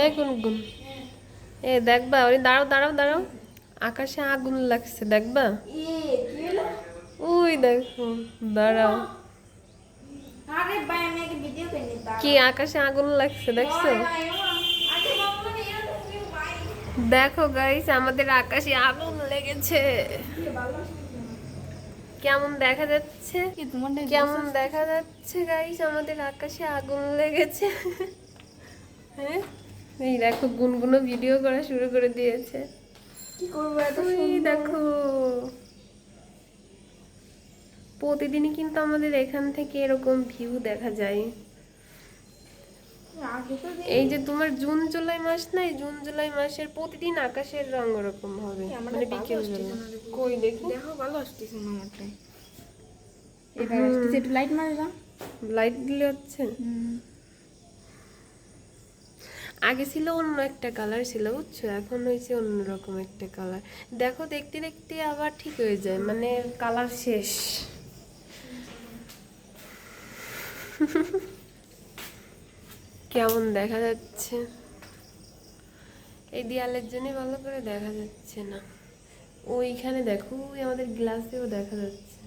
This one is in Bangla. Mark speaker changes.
Speaker 1: এই গুনগুন, এ দেখবা, ওই দাঁড়াও দাঁড়াও দাঁড়াও, আকাশে আগুন লাগছে দেখবা? ওই দেখো, দাঁড়াও, কি আকাশে আগুন লাগছে দেখছো? দেখো গাইস, আমাদের আকাশে আগুন লেগেছে। কেমন দেখা যাচ্ছে? কেমন দেখা যাচ্ছে গাইস, আমাদের আকাশে আগুন লেগেছে। হ্যাঁ, এই দেখো গুনগুনো ভিডিও করা শুরু করে দিয়েছে।
Speaker 2: কি করবো এত
Speaker 1: ওই
Speaker 2: সুন্দর?
Speaker 1: দেখো, প্রতিদিনই কিন্তু আমাদের এখান থেকে এরকম ভিউ দেখা যায়।
Speaker 2: আগে তো
Speaker 1: এই যে তোমার জুন জুলাই মাস নাই, জুন জুলাই মাসের প্রতিদিন আকাশের রং ওরকম হবে, মানে বিকেল বেলা। কই দেখি,
Speaker 2: দেখো ভালো আসতেছে না আমারটাই। এবার আসতেছে, একটু লাইট মারে না।
Speaker 1: লাইট দিলে হচ্ছে। আগে ছিল অন্য একটা কালার ছিল বুঝছো, এখন হয়েছে অন্যরকম একটা কালার। দেখো দেখতে দেখতে আবার ঠিক হয়ে যায়, মানে কালার শেষ। কেমন দেখা যাচ্ছে? এই দেয়ালের জন্য ভালো করে দেখা যাচ্ছে না। ওইখানে দেখো, ওই আমাদের গ্লাসেও দেখা যাচ্ছে।